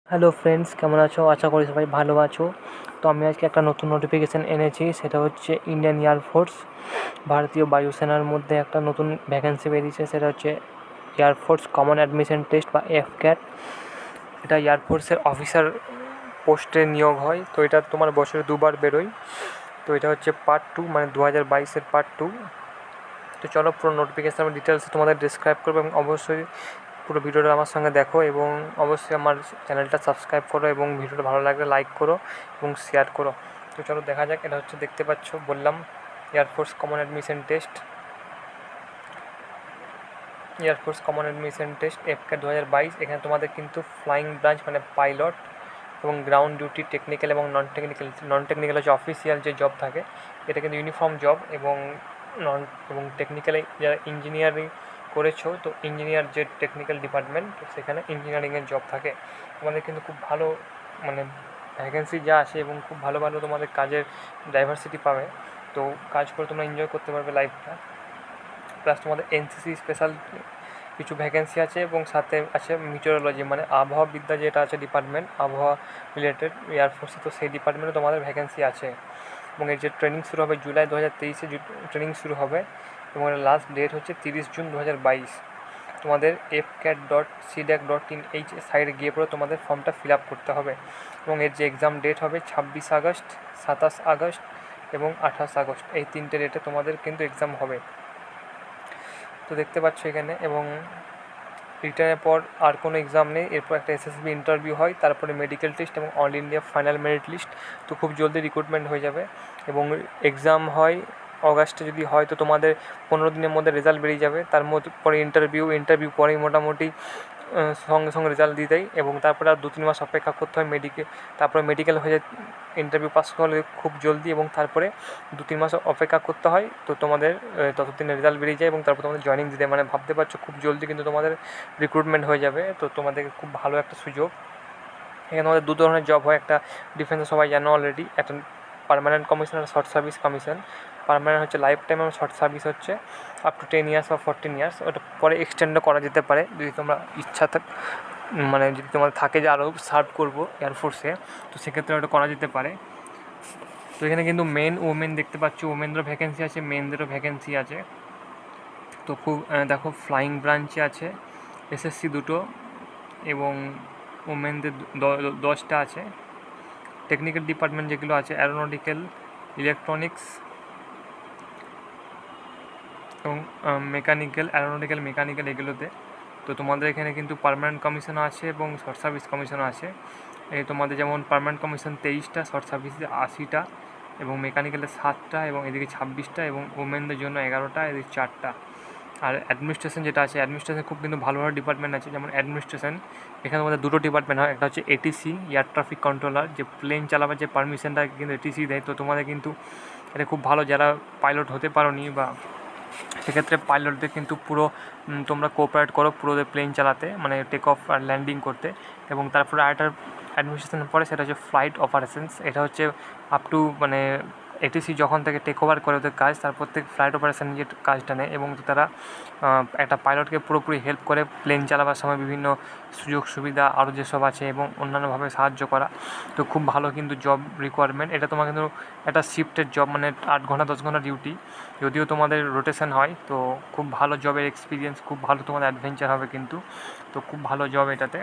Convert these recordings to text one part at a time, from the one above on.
Hello friends, কেমন আছো? আশা করি সবাই ভালো আছো। তো আমি আজকে একটা নতুন নোটিফিকেশান এনেছি, সেটা হচ্ছে ইন্ডিয়ান এয়ারফোর্স, ভারতীয় বায়ুসেনার মধ্যে একটা নতুন ভ্যাকেন্সি বেরিয়েছে। সেটা হচ্ছে এয়ারফোর্স কমন অ্যাডমিশন টেস্ট বা এফক্যাট। এটা এয়ারফোর্সের অফিসার পোস্টে নিয়োগ হয়। তো এটা তোমার বছরে দুবার বেরোয়। তো এটা হচ্ছে পার্ট 2, মানে 2022-এর পার্ট 2। তো চলো পুরো নোটিফিকেশান ডিটেলস তোমাদের ডিসক্রাইব করবো, এবং অবশ্যই পুরো ভিডিওটা আমার সঙ্গে দেখো, এবং অবশ্যই আমার চ্যানেলটা সাবস্ক্রাইব করো, এবং ভিডিওটা ভালো লাগলে লাইক করো এবং শেয়ার করো। তো চলো দেখা যাক। এটা হচ্ছে, দেখতে পাচ্ছ, বললাম air force common admission test. Air force common admission test AFCAT 2022। এখানে তোমাদের কিন্তু ফ্লাইং ব্রাঞ্চ মানে পাইলট, এবং গ্রাউন্ড ডিউটি, টেকনিক্যাল এবং নন টেকনিক্যাল হচ্ছে অফিসিয়াল যে জব থাকে, এটা কিন্তু ইউনিফর্ম জব। এবং টেকনিক্যালে যারা ইঞ্জিনিয়ারিং করেছো, তো ইঞ্জিনিয়ার যে টেকনিক্যাল ডিপার্টমেন্ট, তো সেখানে ইঞ্জিনিয়ারিংয়ের জব থাকে। তোমাদের কিন্তু খুব ভালো, মানে ভ্যাকেন্সি যা আছে, এবং খুব ভালো ভালো তোমাদের কাজের ডাইভার্সিটি পাবে। তো কাজ করে তোমরা এনজয় করতে পারবে লাইফটা। প্লাস তোমাদের এনসিসি স্পেশাল কিছু ভ্যাকেন্সি আছে, এবং সাথে আছে মিটেরোলজি, মানে আবহাওয়াবিদ্যা যেটা আছে ডিপার্টমেন্ট, আবহাওয়া রিলেটেড এয়ারফোর্সে, তো সেই ডিপার্টমেন্টে তোমাদের ভ্যাকেন্সি আছে। এবং এর যে ট্রেনিং শুরু হবে জুলাই 2023-এ ট্রেনিং শুরু হবে, এবং এর লাস্ট ডেট হচ্ছে 30 জুন 2022। তোমাদের fcat.cdac.in এই সাইডে গিয়ে পরে তোমাদের ফর্মটা ফিল আপ করতে হবে। এবং এর যে এক্সাম ডেট হবে 26 আগস্ট, 27 আগস্ট এবং 28 আগস্ট, এই 3টে ডেটে তোমাদের কিন্তু এক্সাম হবে। তো দেখতে পাচ্ছ এখানে। এবং রিটার্নের পর আর কোনো এক্সাম নেই, এরপর একটা এসএসবি ইন্টারভিউ হয়, তারপরে মেডিকেল টেস্ট এবং all India final merit list. তো খুব জলদি রিক্রুটমেন্ট হয়ে যাবে, এবং এক্সাম হয় অগাস্টে। যদি হয় তো তোমাদের 15 দিনের মধ্যে রেজাল্ট বেরিয়ে যাবে। তার মধ্যে পরে ইন্টারভিউ পরেই মোটামুটি সঙ্গে সঙ্গে রেজাল্ট দিয়ে দেয়, এবং তারপরে আর 2-3 মাস অপেক্ষা করতে হয় তারপরে মেডিকেল হয়ে যায়। ইন্টারভিউ পাস করলে খুব জলদি, এবং তারপরে 2-3 মাস অপেক্ষা করতে হয়। তো তোমাদের ততদিনে রেজাল্ট বেরিয়ে যায়, এবং তারপর তোমাদের জয়েনিং দিতে, মানে ভাবতে পারছো খুব জলদি কিন্তু তোমাদের রিক্রুটমেন্ট হয়ে যাবে। তো তোমাদের খুব ভালো একটা সুযোগ। এখানে তোমাদের দু ধরনের জব হয়, একটা ডিফেন্সে সবাই জানো অলরেডি, একটা পার্মানেন্ট কমিশন আর শর্ট সার্ভিস কমিশন। পার্মানেন্ট হচ্ছে লাইফ টাইম, এবং শর্ট সার্ভিস হচ্ছে আপ টু 10 ইয়ার্স বা 14 ইয়ার্স। ওটা পরে এক্সটেন্ডও করা যেতে পারে যদি তোমরা ইচ্ছা মানে যদি তোমার থাকে যে আরও সার্ভ করবো এয়ারফোর্সে, তো সেক্ষেত্রে ওটা করা যেতে পারে। তো এখানে কিন্তু মেন ওমেন দেখতে পাচ্ছ, ওমেনদেরও ভ্যাকেন্সি আছে, মেনদেরও ভ্যাকেন্সি আছে। তো খুব দেখো, ফ্লাইং ব্রাঞ্চে আছে এসএসসি 2টো, এবং ওমেনদের 10টা আছে। টেকনিক্যাল ডিপার্টমেন্ট যেগুলো আছে অ্যারোনটিক্যাল, ইলেকট্রনিক্স এবং মেকানিক্যাল এগুলোতে। তো তোমাদের এখানে কিন্তু পার্মানেন্ট কমিশনও আছে এবং শর্ট সার্ভিস কমিশনও আছে। এই তোমাদের যেমন পার্মানেন্ট কমিশন 23টা, শর্ট সার্ভিসে 80টা, এবং মেকানিক্যালে 7টা, এবং এদিকে 26টা, এবং ওমেনদের জন্য 11টা, এদিকে 4টা। আর অ্যাডমিনিস্ট্রেশন যেটা আছে, অ্যাডমিনিস্ট্রেশন খুব কিন্তু ভালো ভালো ডিপার্টমেন্ট আছে। যেমন অ্যাডমিনিস্ট্রেশন, এখানে আমাদের দুটো ডিপার্টমেন্ট হয়, একটা হচ্ছে এটিসি, এয়ার ট্রাফিক কন্ট্রোলার, যে প্লেন চালাবার যে পারমিশনটা কিন্তু এটিসি দেয়। তো তোমাদের কিন্তু এটা খুব ভালো, যারা পাইলট হতে পারোনি, বা সেক্ষেত্রে পাইলটদের কিন্তু পুরো তোমরা কোঅপারেট করো পুরো প্লেন চালাতে, মানে টেক অফ আর ল্যান্ডিং করতে। এবং তারপরে আরেকটা অ্যাডমিনিস্ট্রেশনের পরে সেটা হচ্ছে ফ্লাইট অপারেশনস। এটা হচ্ছে আপ টু, মানে এটিসি যখন থেকে টেক ওভার করে ওদের কাজ, তারপর থেকে ফ্লাইট অপারেশন নিজের কাজটা নেয়, এবং তারা একটা পাইলটকে পুরোপুরি হেল্প করে প্লেন চালাবার সময় বিভিন্ন সুযোগ সুবিধা আরও যেসব আছে, এবং অন্যান্যভাবে সাহায্য করা। তো খুব ভালো কিন্তু জব রিকোয়ারমেন্ট। এটা তোমার কিন্তু একটা শিফটের জব, মানে 8 ঘন্টা 10 ঘন্টা ডিউটি, যদিও তোমাদের রোটেশন হয়। তো খুব ভালো জবের এক্সপিরিয়েন্স, খুব ভালো তোমাদের অ্যাডভেঞ্চার হবে কিন্তু। তো খুব ভালো জব এটাতে।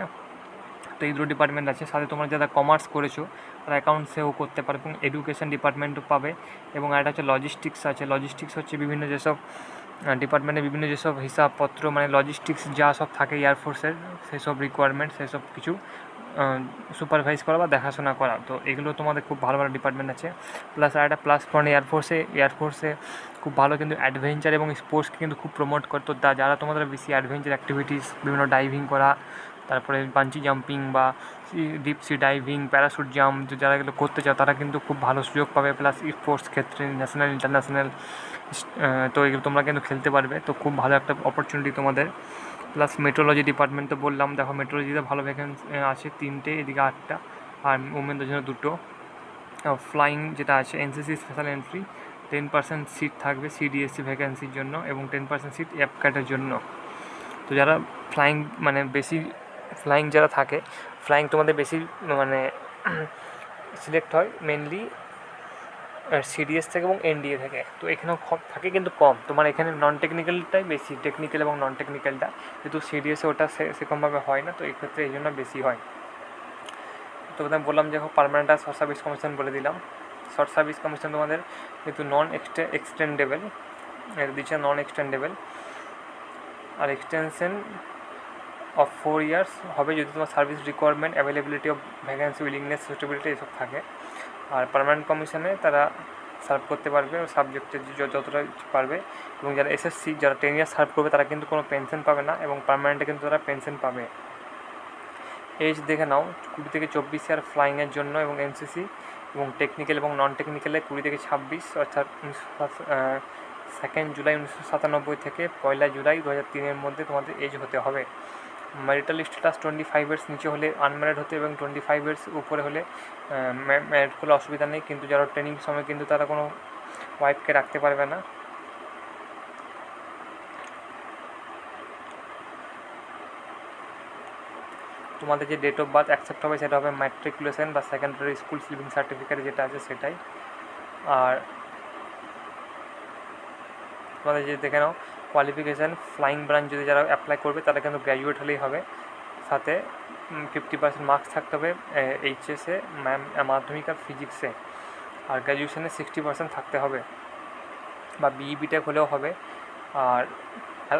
তো এই দুটো ডিপার্টমেন্ট আছে। সাথে তোমরা যারা কমার্স করেছো তারা অ্যাকাউন্টসেও করতে পারে, এবং এডুকেশন ডিপার্টমেন্টও পাবে। এবং একটা হচ্ছে লজিস্টিক্স আছে। লজিস্টিক্স হচ্ছে বিভিন্ন যেসব ডিপার্টমেন্টে বিভিন্ন যেসব হিসাবপত্র, মানে লজিস্টিক্স যা সব থাকে এয়ারফোর্সের, সেসব রিকোয়ারমেন্ট, সেসব কিছু সুপারভাইজ করা বা দেখাশোনা করা। তো এগুলো তোমাদের খুব ভালো ভালো ডিপার্টমেন্ট আছে। প্লাস আর একটা প্লাস পয়েন্ট, এয়ারফোর্সে খুব ভালো কিন্তু অ্যাডভেঞ্চার এবং স্পোর্টসকে কিন্তু খুব প্রমোট করে। তো যারা তোমাদের বেশি অ্যাডভেঞ্চার অ্যাক্টিভিটিস, বিভিন্ন ডাইভিং করা, তারপরে বাঞ্জি জাম্পিং বা deep sea diving, parachute jump, যারা এগুলো করতে চাও তারা কিন্তু খুব ভালো সুযোগ পাবে। প্লাস স্পোর্টস ক্ষেত্রে ন্যাশনাল ইন্টারন্যাশনাল, তো এগুলো তোমরা কিন্তু খেলতে পারবে। তো খুব ভালো একটা অপরচুনিটি তোমাদের। প্লাস মেট্রোলজি ডিপার্টমেন্ট তো বললাম, দেখো মেট্রোলজিতে ভালো ভ্যাকেন্সি আছে 3টে, এদিকে 8টা, আর ওমেনদের জন্য 2টো। ফ্লাইং যেটা আছে এনসিসি স্পেশাল এন্ট্রি, 10% সিট থাকবে সিডিএসসি ভ্যাকেন্সির জন্য, এবং 10% সিট এফক্যাটের জন্য। তো যারা ফ্লাইং, মানে বেশি ফ্লাইং যারা থাকে, ফ্লাইং তোমাদের বেশি মানে সিলেক্ট হয় মেনলি সিডিএস থেকে এবং এনডিএ থেকে। তো এখানেও থাকে কিন্তু কম, তোমার এখানে নন টেকনিক্যালটাই বেশি, টেকনিক্যাল এবং নন টেকনিক্যালটা, যেহেতু সিডিএসে ওটা সেরকমভাবে হয় না, তো এই ক্ষেত্রে এই জন্য বেশি হয়। তো আমি বললাম যে পার্মানেন্ট আর শর্ট সার্ভিস কমিশন বলে দিলাম। শর্ট সার্ভিস কমিশন তোমাদের যেহেতু নন এক্সটেন্ডেবল, এটা দিচ্ছে নন এক্সটেন্ডেবল, আর এক্সটেনশন অফ 4 ইয়ার্স হবে যদি তোমার service requirement, availability of vacancy, willingness, suitability এসব থাকে। আর পার্মানেন্ট কমিশনে তারা সার্ভ করতে পারবে সাবজেক্টে যতটা পারবে, এবং যারা এসএসসি যারা 10 ইয়ার্স সার্ভ করবে তারা কিন্তু কোনো পেনশন পাবে না, এবং পার্মানেন্টে কিন্তু তারা পেনশন পাবে। এজ দেখে নাও 20 থেকে 24 ইয়ার ফ্লাইংয়ের জন্য, এবং এনসিসি এবং টেকনিক্যাল এবং নন টেকনিক্যালে 20 থেকে 26, অর্থাৎ 2 জুলাই 1997 থেকে 1 জুলাই 2003 মধ্যে তোমাদের এজ হতে হবে। ম্যারিটাল স্ট্যাটাস 25 ইয়ার্স নিচে হলে আনম্যারিড হতে, এবং 25 ইয়ার্স উপরে হলে ম্যারিড করলে অসুবিধা নেই, কিন্তু যারা ট্রেনিং সময় কিন্তু তারা কোনো ওয়াইফকে রাখতে পারবে না। তোমাদের যে ডেট অফ বার্থ অ্যাকসেপ্ট হবে সেটা হবে ম্যাট্রিকুলেশন বা সেকেন্ডারি স্কুল লিভিং সার্টিফিকেট যেটা আছে সেটাই। আর তোমাদের যে দেখে নাও কোয়ালিফিকেশান, ফ্লাইং ব্রাঞ্চ যদি যারা অ্যাপ্লাই করবে তারা কিন্তু গ্র্যাজুয়েট হলেই হবে, সাথে 50% মার্কস থাকতে হবে এইচএসে, মাধ্যমিক আর ফিজিক্সে, আর গ্র্যাজুয়েশনে 60% থাকতে হবে, বা বিই বিটেক হলেও হবে। আর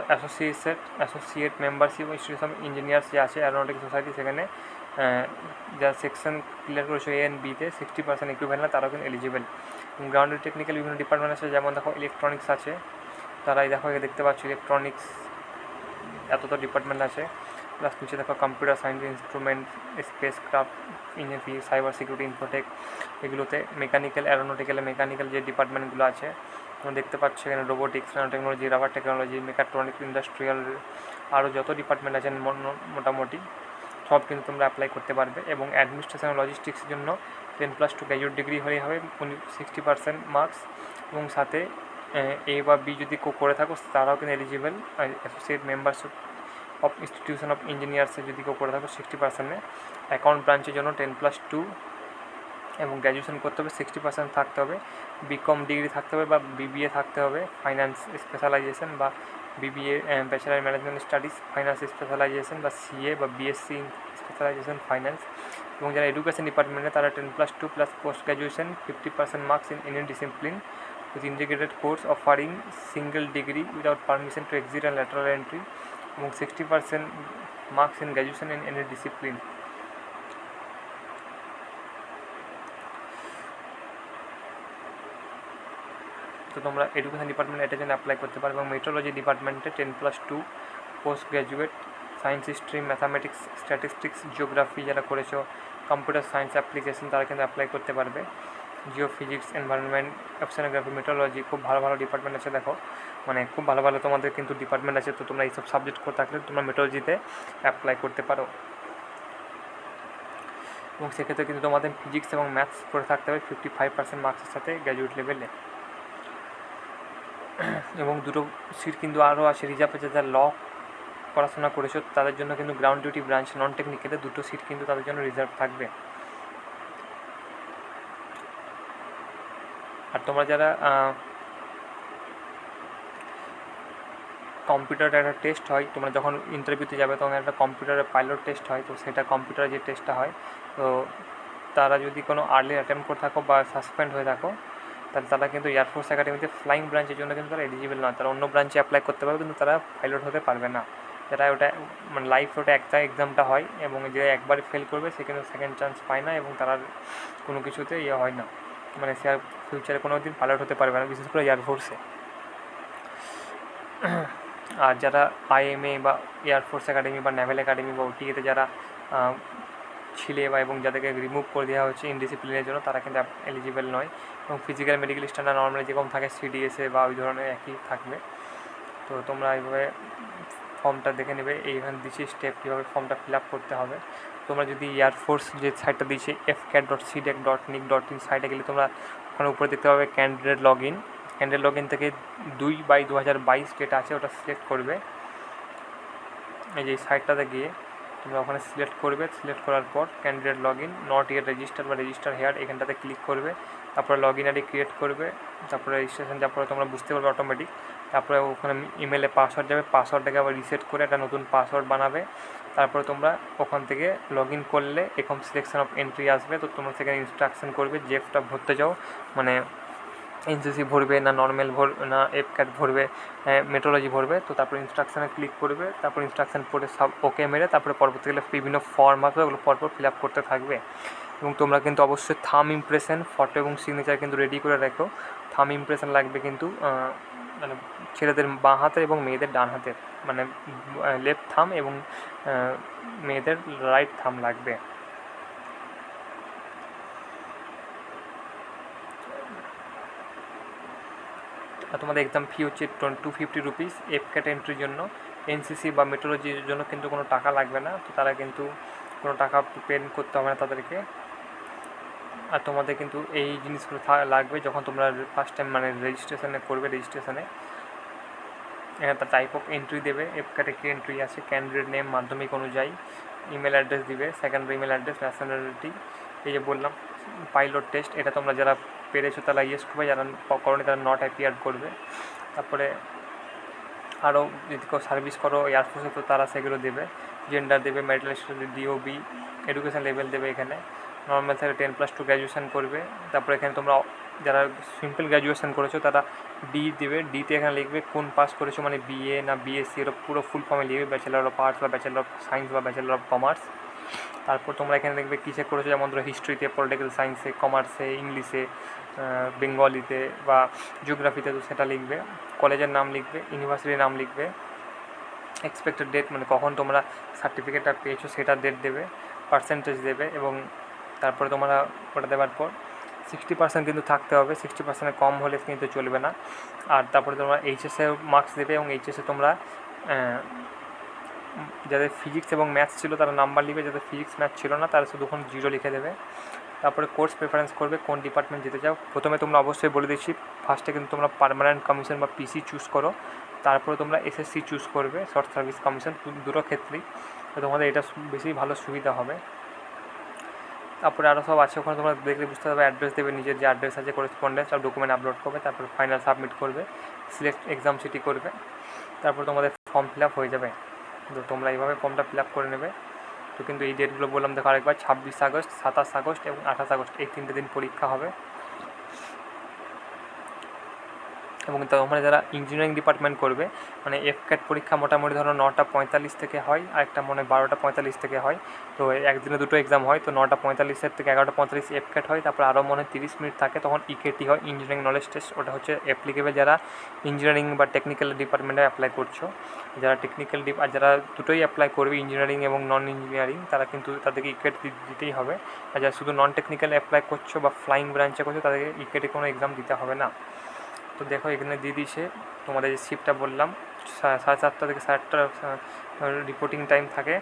অ্যাসোসিয়েট মেম্বারশিপ ইনস্টিটিউশন ইঞ্জিনিয়ার্স যে আছে অ্যারোনটিক সোসাইটি, সেখানে যা সেকশন ক্লিয়ার করেছে এ এন্ড বিতে 60% ইকুইভ্যালেন্ট, তারাও কিন্তু এলিজিবল। গ্রাউন্ডেড টেকনিক্যাল বিভিন্ন ডিপার্টমেন্ট আছে, যেমন দেখো ইলেকট্রনিক্স আছে, তারাই দেখো দেখতে পাচ্ছ ইলেকট্রনিক্স এতটা ডিপার্টমেন্ট আছে, প্লাস নিচে দেখো computer science, instrument, space craft, engineering, cyber security, Infotech, এগুলোতে মেকানিক্যাল, অ্যারোনটিক্যাল, মেকানিক্যাল যে ডিপার্টমেন্টগুলো আছে তোমরা দেখতে পাচ্ছ এখানে, robotics, nano technology, rubber technology, mechatronics, industrial, আরও যত ডিপার্টমেন্ট আছে মোটামুটি সব কিন্তু তোমরা অ্যাপ্লাই করতে পারবে। এবং অ্যাডমিনিস্ট্রেশন ও লজিস্টিক্সের জন্য 10+2 গ্র্যাজুয়েট ডিগ্রি হলেই হবে, 60% মার্কস, এবং সাথে এ বা বি যদি করে থাকো তারাও কিন্তু eligible. Associate membership of institution of ইঞ্জিনিয়ার্সে যদি করে থাকো 60%, অ্যাকাউন্ট ব্রাঞ্চের জন্য 10+2, এবং গ্র্যাজুয়েশন করতে হবে 60% থাকতে হবে, বিকম ডিগ্রি থাকতে হবে বা বিবিএ থাকতে হবে, ফাইন্যান্স স্পেশালাইজেশন, বা BBA bachelor management studies finance specialisation, বা সিএ বা বিএসসি স্পেশালাইজেশন ফাইন্যান্স। এবং যারা এডুকেশন ডিপার্টমেন্টে তারা 10+2 plus post graduation, 50% marks in any discipline with integrated course offering single degree without permission to exit and lateral entry, এবং 60% marks in graduation in any discipline. তো তোমরা education ডিপার্টমেন্টে এটার জন্য অ্যাপ্লাই করতে পারো। এবং মেট্রোলজি ডিপার্টমেন্টে 10+2 post graduate, science stream, mathematics, statistics, geography যারা করেছো, কম্পিউটার সায়েন্স অ্যাপ্লিকেশন, তারা কিন্তু অ্যাপ্লাই করতে পারবে। Jio physics, environment, oceanography, metrology, খুব ভালো ভালো ডিপার্টমেন্ট আছে দেখো, মানে খুব ভালো ভালো তোমাদের কিন্তু ডিপার্টমেন্ট আছে। তো তোমরা এইসব সাবজেক্ট করে থাকলে তোমরা মেট্রোলজিতে অ্যাপ্লাই করতে পারো, এবং সেক্ষেত্রে কিন্তু তোমাদের ফিজিক্স এবং ম্যাথস করে থাকতে হবে 55% মার্কসের সাথে গ্র্যাজুয়েট লেভেলে। এবং দুটো সিট কিন্তু আরও আছে রিজার্ভ আছে, যারা ল পড়াশোনা করেছো তাদের জন্য কিন্তু গ্রাউন্ড ডিউটি ব্রাঞ্চ নন টেকনিক্যালে 2টো সিট কিন্তু তাদের জন্য রিজার্ভ থাকবে। আর তোমরা যারা কম্পিউটারের একটা টেস্ট হয়, তোমরা যখন ইন্টারভিউতে যাবে তখন একটা কম্পিউটারের পাইলট টেস্ট হয়, তো সেটা কম্পিউটারে যে টেস্টটা হয়, তো তারা যদি কোনো আর্লি অ্যাটেম্প করে থাকো বা সাসপেন্ড হয়ে থাকো, তাহলে তারা কিন্তু এয়ারফোর্স একাডেমিতে ফ্লাইং ব্রাঞ্চের জন্য কিন্তু তারা এলিজিবল নয়, তারা অন্য ব্রাঞ্চে অ্যাপ্লাই করতে পারবে, কিন্তু তারা পাইলট হতে পারবে না। যারা ওটা মানে লাইফ ওটা একটা এক্সামটা হয়, এবং যে একবারে ফেল করবে সে কিন্তু সেকেন্ড চান্স পায় না, এবং তারা কোনো কিছুতে হয় না, মানে সে আর ফিউচারে কোনো দিন পাইলট হতে পারবে না, বিশেষ করে এয়ারফোর্সে। আর যারা আইএমএ বা এয়ারফোর্স একাডেমি বা নেভেল একাডেমি বা ওটিএতে যারা ছিলে বা এবং যাদেরকে রিমুভ করে দেওয়া হচ্ছে ইনডিসিপ্লিনের জন্য, তারা কিন্তু এলিজিবল নয়। এবং ফিজিক্যাল মেডিকেল স্ট্যান্ডার্ড নর্মালি যেরকম থাকে সিডিএসে বা ওই ধরনের একই থাকবে। তো তোমরা এইভাবে ফর্মটা দেখে নেবে, এইখানে দিচ্ছি স্টেপ কীভাবে ফর্মটা ফিল আপ করতে হবে। তোমরা যদি এয়ারফোর্স যে সাইটটা দিয়েছে fcat.cdec.nic.in সাইটে গেলে তোমরা ওখানে উপরে দেখতে পাবে candidate log in. Candidate log in থেকে 2/2022 যেটা আছে ওটা সিলেক্ট করবে। এই যে সাইটটাতে গিয়ে তোমরা ওখানে সিলেক্ট করবে, সিলেক্ট করার পর candidate log in not yet register বা রেজিস্টার হেয়ার এখানটাতে ক্লিক করবে, তারপরে লগ ইন আইডি ক্রিয়েট করবে, তারপরে রেজিস্ট্রেশন যাওয়ার পরে তোমরা বুঝতে পারবে অটোমেটিক। তারপরে ওখানে ইমেলে পাসওয়ার্ড যাবে, পাসওয়ার্ডটাকে আবার রিসেট করে একটা নতুন পাসওয়ার্ড বানাবে। তারপরে তোমরা ওখান থেকে লগ ইন করলে এরকম সিলেকশন অফ এন্ট্রি আসবে, তো তোমরা সেখানে ইনস্ট্রাকশন করবে জেফটা ভরতে যাও, মানে এনসিসি ভরবে না নর্মাল না এফক্যাট ভরবে, মেট্রোলজি ভরবে। তো তারপরে ইনস্ট্রাকশানে ক্লিক করবে, তারপর ইনস্ট্রাকশান পড়ে সব ওকে মেরে তারপরে পরবর্তীকালে বিভিন্ন ফর্ম আসবে, ওগুলো পরপর ফিল আপ করতে থাকবে। এবং তোমরা কিন্তু অবশ্যই থাম ইমপ্রেশন, ফটো এবং সিগনেচার কিন্তু রেডি করে রাখো। থাম ইমপ্রেশন লাগবে কিন্তু মানে ছেলেদের বাঁ হাতের এবং মেয়েদের ডান হাতের, মানে লেফট থাম এবং মেয়েদের রাইট থাম লাগবে। আর তোমাদের এক্সাম ফি হচ্ছে 250 রুপিস এফক্যাট এন্ট্রির জন্য। এনসিসি বা মেট্রোলজির জন্য কিন্তু কোনো টাকা লাগবে না, তো তারা কিন্তু কোনো টাকা পে করতে হবে না তাদেরকে। আর তোমাদের কিন্তু এই জিনিসগুলো লাগবে যখন তোমরা ফার্স্ট টাইম মানে রেজিস্ট্রেশনে করবে। রেজিস্ট্রেশনে এখানে তার টাইপ অফ এন্ট্রি দেবে, এফক্যাট একটি এন্ট্রি আছে, ক্যান্ডিডেট নেম মাধ্যমিক অনুযায়ী, ইমেল অ্যাড্রেস দিবে, সেকেন্ডারি ইমেল অ্যাড্রেস, ন্যাশনালিটি, এই যে বললাম পাইলট টেস্ট, এটা তোমরা যারা পেরেছো তারা ইয়েস করবে, যারা করনি তারা নট অ্যাপিয়ার করবে। তারপরে আরও যদি কেউ সার্ভিস করো এয়ারফোর্সে তো তারা সেগুলো দেবে, জেন্ডার দেবে, marital status, DOB, education level দেবে। এখানে নর্মাল থেকে 10+2 গ্র্যাজুয়েশন করবে। তারপরে এখানে তোমরা যারা সিম্পল গ্র্যাজুয়েশন করেছো তারা ডি দেবে, ডিতে এখানে লিখবে কোন পাস করেছো, মানে বিএ না বিএসসি, এর পুরো ফুল ফর্মে লিখবে, ব্যাচেলার অফ আর্টস বা ব্যাচেলার অফ সায়েন্স বা ব্যাচেলার অফ কমার্স। তারপর তোমরা এখানে দেখবে কিসে করেছো, যেমন ধরো হিস্ট্রিতে, পলিটিক্যাল সায়েন্সে, কমার্সে, ইংলিশে, বেঙ্গলিতে বা জিওগ্রাফিতে, তো সেটা লিখবে। কলেজের নাম লিখবে, ইউনিভার্সিটির নাম লিখবে, এক্সপেক্টেড ডেট মানে কখন তোমরা সার্টিফিকেটটা পেয়েছো সেটা ডেট দেবে, পার্সেন্টেজ দেবে। এবং তারপরে তোমরা ওটা দেওয়ার পর 60% কিন্তু থাকতে হবে, 60%-এর কম হলে কিন্তু চলবে না। আর তারপরে তোমরা এইচএসের মার্কস দেবে, এবং এইচএসে তোমরা যাদের ফিজিক্স এবং ম্যাথস ছিল তারা নাম্বার লিখবে, যাদের ফিজিক্স ম্যাথস ছিল না তারা শুধু 0 লিখে দেবে। তারপরে কোর্স প্রেফারেন্স করবে, কোন ডিপার্টমেন্ট যেতে চাও। প্রথমে তোমরা অবশ্যই বলে দিচ্ছি, ফার্স্টে কিন্তু তোমরা পার্মানেন্ট কমিশন বা পিসি চুজ করো, তারপরে তোমরা এসএসসি চুজ করবে, শর্ট সার্ভিস কমিশন, দুটো ক্ষেত্রেই। তো তোমাদের এটা বেশি ভালো সুবিধা হবে। তারপরে আরও সব আছে, ওখানে তোমরা দেখলে বুঝতে পারবে, অ্যাড্রেস দেবে, নিজের যে অ্যাড্রেস আছে করেসপন্ডেন্স, সব ডকুমেন্ট আপলোড করবে, তারপর ফাইনাল সাবমিট করবে, সিলেক্ট এক্সাম সিটি করবে, তারপর তোমাদের ফর্ম ফিল আপ হয়ে যাবে। তো তোমরা এইভাবে ফর্মটা ফিল আপ করে নেবে। তো কিন্তু এই ডেটগুলো বললাম দেখো আরেকবার, 26 আগস্ট, 27 আগস্ট এবং 28 আগস্ট, এই 3টে দিন পরীক্ষা হবে। এবং তোমরা যারা ইঞ্জিনিয়ারিং ডিপার্টমেন্ট করবে, মানে এফক্যাট পরীক্ষা মোটামুটি ধরো 9:45 থেকে হয়, আর একটা মনে 12:45 থেকে হয়। তো একদিনে দুটো এক্সাম হয়, তো 9:45 থেকে 11:45 এফক্যাট হয়, তারপর আরও মনে 30 মিনিট থাকে, তখন ইকেটি হয়, ইঞ্জিনিয়ারিং নলেজ টেস্ট। ওটা হচ্ছে অ্যাপ্লিকেবল যারা ইঞ্জিনিয়ারিং বা টেকনিক্যাল ডিপার্টমেন্টে অ্যাপ্লাই করছো। যারা টেকনিক্যাল আর যারা দুটোই অ্যাপ্লাই করবে, ইঞ্জিনিয়ারিং এবং নন ইঞ্জিনিয়ারিং, তারা কিন্তু তাদেরকে ইকেট দিতেই হবে। আর যারা শুধু নন টেকনিক্যাল অ্যাপ্লাই করছো বা ফ্লাইং ব্রাঞ্চে করছো তাদেরকে ইকেটে কোনো এক্সাম দিতে হবে না। তো দেখো এখানে দিয়ে দিয়েছে তোমাদের যে শিফটটা বললাম, 7:30 থেকে 8:30 রিপোর্টিং টাইম থাকে,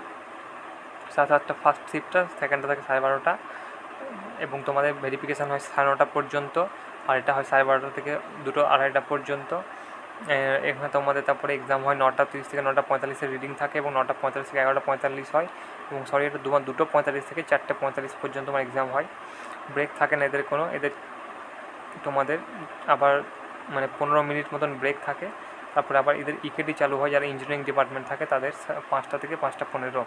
7:30 ফার্স্ট শিফটটা, সেকেন্ডটা থাকে 12:30, এবং তোমাদের ভেরিফিকেশান হয় 9:30 পর্যন্ত, আর এটা হয় 12:30 থেকে 2:30 পর্যন্ত। এখানে তোমাদের তারপরে এক্সাম হয় 9:30 থেকে 9:45 রিডিং থাকে, এবং 9:45 থেকে 11:45 হয়, এবং সরি এটা 2:45 থেকে 4:45 পর্যন্ত আমার এক্সাম হয়। ব্রেক থাকে না এদের কোনো, এদের তোমাদের আবার মানে 15 মিনিট মতন ব্রেক থাকে, তারপরে আবার এদের ইকেটি চালু হয় যারা ইঞ্জিনিয়ারিং ডিপার্টমেন্ট থাকে তাদের 5টা থেকে 5:15,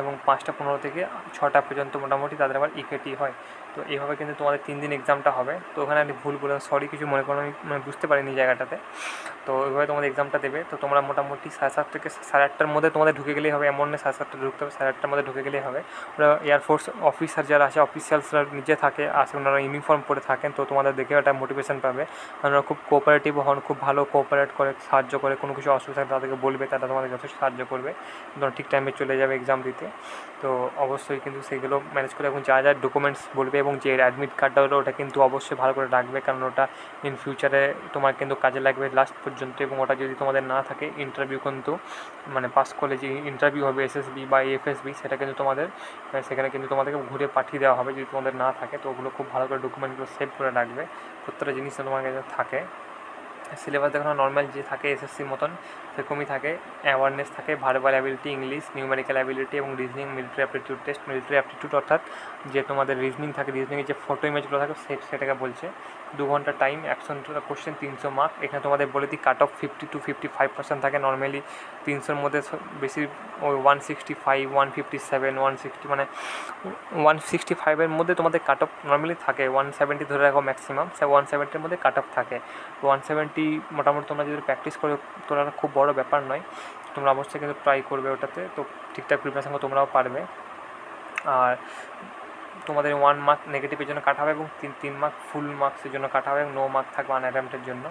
এবং 5:15 থেকে 6টা পর্যন্ত মোটামুটি তাদের আবার ইকেটি হয়। তো এইভাবে কিন্তু তোমাদের 3 দিন এক্সামটা হবে। তো ওখানে আমি ভুল বললাম, সরি, কিছু মনে করো, আমি মানে বুঝতে পারিনি জায়গাটাতে। তো ওইভাবে তোমাদের এক্সামটা দেবে। তো তোমরা মোটামুটি 7:30 থেকে 8:30 মধ্যে তোমাদের ঢুকে গেলেই হবে, এমন না 7:30 ঢুকতে হবে, 8:30 মধ্যে ঢুকে গেলেই হবে। ওরা এয়ারফোর্স অফিসার যারা আছে, অফিসিয়ালসরা নিজে থাকে, আসে, ওনারা ইউনিফর্ম পরে থাকেন, তো তোমাদের দেখে একটা মোটিভেশন পাবে। ওনারা খুব কোঅপারেটিভ হন, খুব ভালো কোঅপারেট করে, সাহায্য করে, কোনো কিছু অসুবিধা তাদেরকে বলবে, তারা তোমাদের যথেষ্ট সাহায্য করবে, তোমরা ঠিক টাইমে চলে যাবে এক্সাম দিতে। তো অবশ্যই কিন্তু সেইগুলো ম্যানেজ করে, এবং যা যা ডকুমেন্টস বলবে, এবং যে অ্যাডমিট কার্ডটা হলো ওটা কিন্তু অবশ্যই ভালো করে রাখবে, কারণ ওটা ইন ফিউচারে তোমার কিন্তু কাজে লাগবে লাস্ট পর্যন্ত। এবং ওটা যদি তোমাদের না থাকে, ইন্টারভিউ কিন্তু মানে পাস করলে যে ইন্টারভিউ হবে এসএসবি বা এফএসবি, সেটা কিন্তু তোমাদের সেখানে কিন্তু তোমাদেরকে ঘুরে পাঠিয়ে দেওয়া হবে যদি তোমাদের না থাকে। তো ওগুলো খুব ভালো করে ডকুমেন্টগুলো সেভ করে রাখবে, প্রত্যেকটা জিনিস তোমার কাছে থাকে। সিলেবাস দেখানো নর্মাল যে থাকে এসএসসির মতন সেরকমই থাকে। অ্যাওয়ারনেস থাকে, verbal ability, English, numerical ability এবং reasoning, military aptitude test. Military aptitude অর্থাৎ যে তোমাদের রিজনিং থাকে, রিজনিংয়ের যে ফটো ইমেজগুলো থাকে সেটাকে বলছে। 2 ঘন্টা টাইম, 100 কোশ্চেন, 300 মার্ক। এখানে তোমাদের বলে দিই কাট অফ 50 to 55% থাকে। নর্মালি 300-র মধ্যে বেশি ওই 165, 157, 160 মানে 165-এর মধ্যে তোমাদের কাট অফ নর্মালি থাকে। 170 ধরে রাখো ম্যাক্সিমাম, 170-এর মধ্যে কাট অফ থাকে। 170 মোটামুটি তোমরা যদি প্র্যাকটিস করে তোলা খুব বড় ব্যাপার নয়, তোমরা অবশ্যই কিন্তু ট্রাই করবে ওটাতে, তো ঠিকঠাক প্রিপারেশন তোমরাও পারবে। আর তোমাদের 1 মার্ক নেগেটিভের জন্য কাটা হবে এবং 3 মার্ক ফুল মার্কসের জন্য কাটা হবে এবং 9 মার্ক থাকবে আনঅ্যাটেম্পটের জন্য।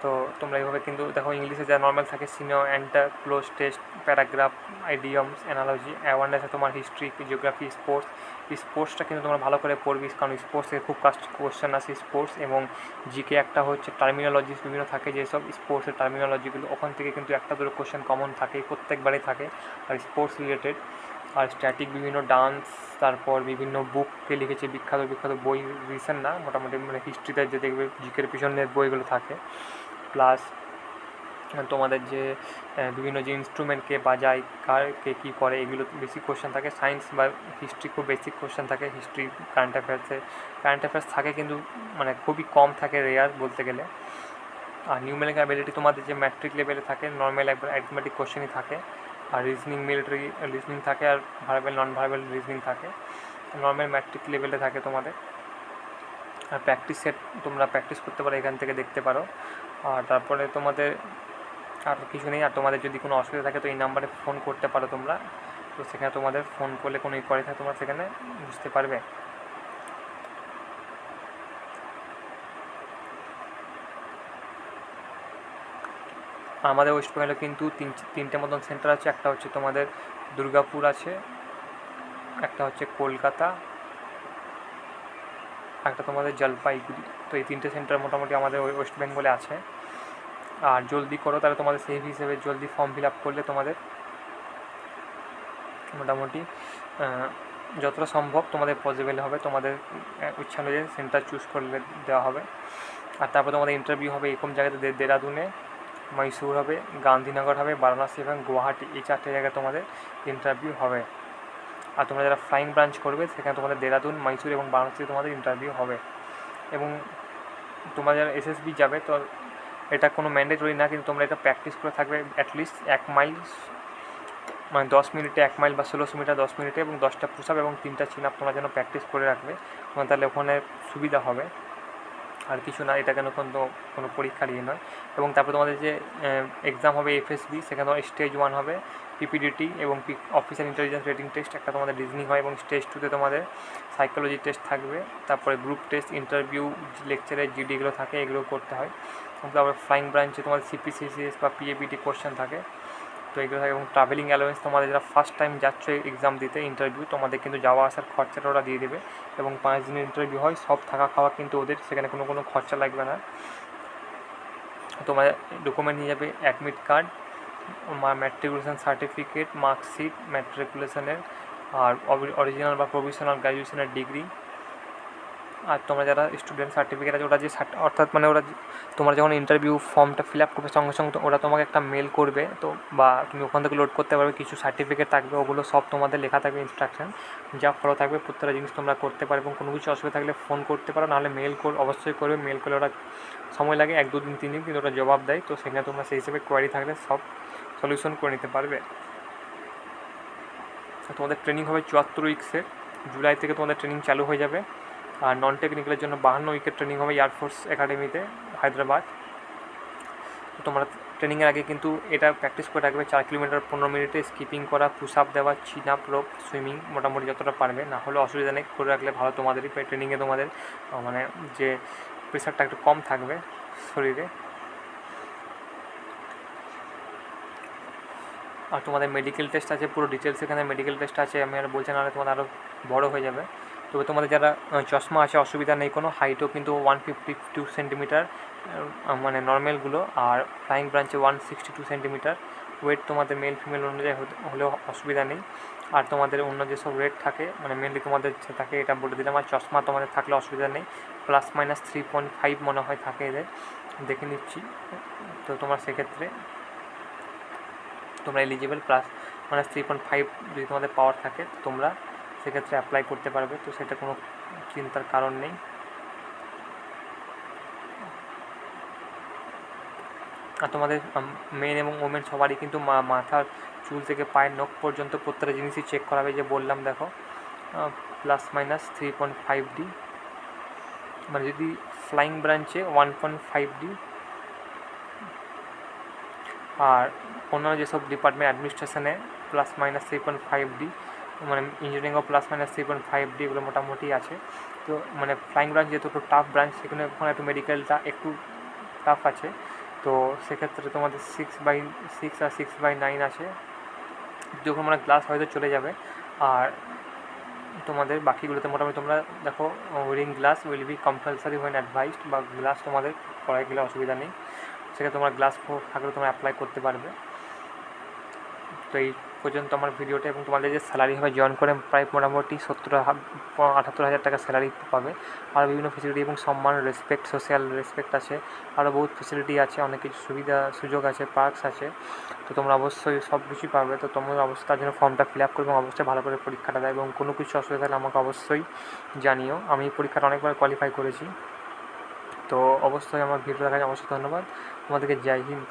তো তোমরা এইভাবে কিন্তু দেখো ইংলিশে যা নর্মাল থাকে senior, অ্যান্টার, cloze test, paragraph, আইডিয়মস, analogy. অ্যাওয়ারনেসে তোমার হিস্ট্রি, জিওগ্রাফি, স্পোর্টস। স্পোর্টসটা কিন্তু তোমরা ভালো করে পড়বি, কারণ স্পোর্টস থেকে খুব কোশ্চেন আসে স্পোর্টস। এবং জিকে একটা হচ্ছে টার্মিনোলজিস বিভিন্ন থাকে, যেসব স্পোর্টসের টার্মিনোলজিগুলো ওখান থেকে কিন্তু একটা দুটো কোশ্চেন কমন থাকে, প্রত্যেকবারই থাকে আর স্পোর্টস রিলেটেড। আর স্ট্যাটিক বিভিন্ন ডান্স, তারপর বিভিন্ন বুককে লিখেছে বিখ্যাত বিখ্যাত বই, রিসেন্ট না মোটামুটি মানে হিস্ট্রিতে যে দেখবে জিকের পিছনের বইগুলো থাকে। প্লাস তোমাদের যে বিভিন্ন যে ইনস্ট্রুমেন্টকে বাজায়, কে কী করে, এগুলো বেশি কোশ্চেন থাকে। সায়েন্স বা হিস্ট্রি খুব বেসিক কোশ্চেন থাকে। হিস্ট্রি, কারেন্ট অ্যাফেয়ার্স থাকে কিন্তু মানে খুবই কম থাকে, রেয়ার বলতে গেলে। আর নিউমেরিক্যাল অ্যাবিলিটি তোমাদের যে ম্যাট্রিক লেভেলে থাকে, নর্মাল একবার অ্যারিথমেটিক কোশ্চেনই থাকে। আর রিজনিং, মিলিটারি রিজনিং থাকে, আর ভার্বাল নন ভার্বাল রিজনিং থাকে। নর্মাল ম্যাট্রিক লেভেলে থাকে তোমাদের। আর প্র্যাকটিস সেট তোমরা প্র্যাকটিস করতে পারো, এখান থেকে দেখতে পারো। আর তারপরে তোমাদের আর কিছু নেই। আর তোমাদের যদি কোনো অসুবিধা থাকে তো এই নাম্বারে ফোন করতে পারো তোমরা, তো সেখানে তোমাদের ফোন করলে কোনো ইনকোয়ারি থাকে তোমরা সেখানে বুঝতে পারবে। আমাদের ওয়েস্ট বেঙ্গলে কিন্তু তিনটে মতন সেন্টার আছে। একটা হচ্ছে তোমাদের দুর্গাপুর আছে, একটা হচ্ছে কলকাতা, একটা তোমাদের জলপাইগুড়ি। তো এই তিনটে সেন্টার মোটামুটি আমাদের ওয়েস্ট বেঙ্গলে আছে। আর জলদি করো, তাহলে তোমাদের সেই হিসেবে জলদি ফর্ম ফিল আপ করলে তোমাদের মোটামুটি যতটা সম্ভব তোমাদের পসিবল হবে, তোমাদের ইচ্ছা অনুযায়ী সেন্টার চুজ করলে দেওয়া হবে। আর তারপর তোমাদের ইন্টারভিউ হবে এরকম জায়গাতে, দেরাদুনে, মহীশূর হবে, গান্ধীনগর হবে, বারাণসী এবং গুয়াহাটি, এই 4টে জায়গায় তোমাদের ইন্টারভিউ হবে। আর তোমরা যারা ফ্লাইং ব্রাঞ্চ করবে সেখানে তোমাদের দেরাদুন, মহীশূর এবং বারাণসীতে তোমাদের ইন্টারভিউ হবে। এবং তোমরা যারা এসএসবি যাবে তো এটা কোনো ম্যান্ডেটরি না, কিন্তু তোমরা এটা প্র্যাকটিস করে থাকবে অ্যাটলিস্ট 1 মাইল মানে 10 মিনিটে 1 মাইল বা 1600 মিটার 10 মিনিটে, এবং 10টা পুশ আপ এবং 3টা চিন আপ তোমরা যেন প্র্যাকটিস করে রাখবে, তাহলে ওখানে সুবিধা হবে। আর কিছু না, এটা কেন কোনো পরীক্ষার ইয়ে নয়। এবং তারপর তোমাদের যে এক্সাম হবে এফএসবি, সেখানে তোমার স্টেজ 1 হবে পিপিডিটি এবং অফিসার ইন্টেলিজেন্স রেটিং টেস্ট, একটা তোমাদের রিজনিং হয়, এবং স্টেজ 2তে তোমাদের সাইকোলজি টেস্ট থাকবে। তারপরে গ্রুপ টেস্ট, ইন্টারভিউ, লেকচারের জিডি এগুলো থাকে, এগুলো করতে হয়। তারপরে ফ্লাইং ব্রাঞ্চে তোমাদের সিপিসিসিএস বা পিএবিটি কোশ্চেন থাকে, তো এগুলো থাকে। এবং ট্রাভেলিং অ্যালাউয়েন্স তোমাদের যারা ফার্স্ট টাইম যাচ্ছ এক্সাম দিতে ইন্টারভিউ, তোমাদের কিন্তু যাওয়া আসার খরচাটা ওরা দিয়ে দেবে। এবং 5 দিনের ইন্টারভিউ হয়, সব থাকা খাওয়া কিন্তু ওদের, সেখানে কোনো খরচা লাগবে না। তোমার ডকুমেন্ট নিয়ে যাবে admit card, matriculation certificate, marksheet ম্যাট্রিকুলেশনের, আর অরিজিনাল বা প্রভিশনাল গ্র্যাজুয়েশনের ডিগ্রি। আর তোমরা যারা স্টুডেন্ট সার্টিফিকেট আছে ওরা যে অর্থাৎ মানে ওরা তোমরা যখন ইন্টারভিউ ফর্মটা ফিল আপ করবে সঙ্গে সঙ্গে ওরা তোমাকে একটা মেল করবে, তো বা তুমি ওখান থেকে লোড করতে পারবে। কিছু সার্টিফিকেট থাকবে, ওগুলো সব তোমাদের লেখা থাকবে ইনস্ট্রাকশন, যা ফলো থাকবে প্রত্যেকটা জিনিস তোমরা করতে পারবে। এবং কোনো কিছু অসুবিধা থাকলে ফোন করতে পারো, নাহলে মেল অবশ্যই করবে। মেল করলে ওরা সময় লাগে 1-2 দিন 3 দিন, কিন্তু ওরা জবাব দেয়, তো সেখানে তোমরা সেই হিসেবে কোয়ারি থাকলে সব সলিউশন করে নিতে পারবে। তোমাদের ট্রেনিং হবে 74 উইক্সের, জুলাই থেকে তোমাদের ট্রেনিং চালু হয়ে যাবে। আর নন টেকনিক্যালের জন্য 52 উইকের ট্রেনিং হবে এয়ারফোর্স একাডেমিতে হায়দ্রাবাদ। তো তোমরা ট্রেনিংয়ের আগে কিন্তু এটা প্র্যাকটিস করে রাখবে 4 কিলোমিটার 15 মিনিটে স্কিপিং করা, পুশ আপ দেওয়া, চিন আপ, রোপ, সুইমিং মোটামুটি যতটা পারবে, না হলে অসুবিধা নেই, করে রাখলে ভালো। তোমাদেরই ট্রেনিংয়ে তোমাদের মানে যে প্রেশারটা একটু কম থাকবে শরীরে। আর তোমাদের মেডিকেল টেস্ট আছে, পুরো ডিটেলস এখানে মেডিকেল টেস্ট আছে, আমি আর বলছি, নাহলে তোমাদের আরও বড় হয়ে যাবে। তবে তোমাদের যারা চশমা আছে অসুবিধা নেই কোনো, হাইটও কিন্তু 152 সেন্টিমিটার মানে নর্মালগুলো, আর ফ্লাইং ব্রাঞ্চে 162 সেন্টিমিটার। ওয়েট তোমাদের মেল ফিমেল অনুযায়ী হলেও অসুবিধা নেই। আর তোমাদের অন্য যেসব রেট থাকে মানে মেনলি তোমাদের থাকে এটা বলে দিলাম। আর চশমা তোমাদের থাকলে অসুবিধা নেই, ±3.5 মনে হয় থাকে এদের। দেখে নিচ্ছি। তো তোমার সেক্ষেত্রে তোমরা এলিজিবল প্লাস মানে 3.5 যদি তোমাদের পাওয়ার থাকে তো তোমরা সেক্ষেত্রে অ্যাপ্লাই করতে পারবে। তো সেটা কোনো চিন্তার কারণ নেই। আর তোমাদের মেন এবং ওমেন সবারই কিন্তু মাথার চুল থেকে পায়ের নখ পর্যন্ত প্রত্যেকটা জিনিসই চেক করাবে, যে বললাম দেখো +-3.5D, মানে যদি ফ্লাইং ব্রাঞ্চে 1.5D, আর অন্যান্য যেসব ডিপার্টমেন্ট অ্যাডমিনিস্ট্রেশনে +-3.5D, মানে ইঞ্জিনিয়ারিংও +-3.5D, এগুলো মোটামুটি আছে। তো মানে ফ্লাইং ব্রাঞ্চ যেহেতু একটু টাফ ব্রাঞ্চ, সেখানে ওখানে একটু মেডিকেলটা একটু টাফ আছে। তো সেক্ষেত্রে তোমাদের 6/6 আর 6/9 আছে, যখন মানে গ্লাস হয়তো চলে যাবে। আর তোমাদের বাকিগুলোতে মোটামুটি তোমরা দেখো wearing glass will be compulsory when advised, বা গ্লাস তোমাদের পড়ায় গেলে অসুবিধা নেই, সেক্ষেত্রে তোমার গ্লাস থাকলে তোমরা অ্যাপ্লাই করতে পারবে। তো এই পর্যন্ত আমার ভিডিওটা, এবং তোমাদের যে স্যালারি হবে জয়েন করে প্রায় মোটামুটি 78,000 টাকা স্যালারি পাবে। আর বিভিন্ন ফেসিলিটি এবং সম্মান, রেসপেক্ট, সোশ্যাল রেসপেক্ট আছে, আরও বহুত ফেসিলিটি আছে, অনেক কিছু সুবিধা সুযোগ আছে, পার্কস আছে। তো তোমরা অবশ্যই সব কিছুই পাবে। তো তোমরা অবশ্যই তার জন্য ফর্মটা ফিল আপ করবে এবং অবশ্যই ভালো করে পরীক্ষাটা দেয়, এবং কোনো কিছু অসুবিধা হলে আমাকে অবশ্যই জানিও। আমি পরীক্ষাটা অনেকবার কোয়ালিফাই করেছি। তো অবশ্যই আমার ভিডিও দেখার অবশ্যই ধন্যবাদ। তোমাদেরকে জয় হিন্দ।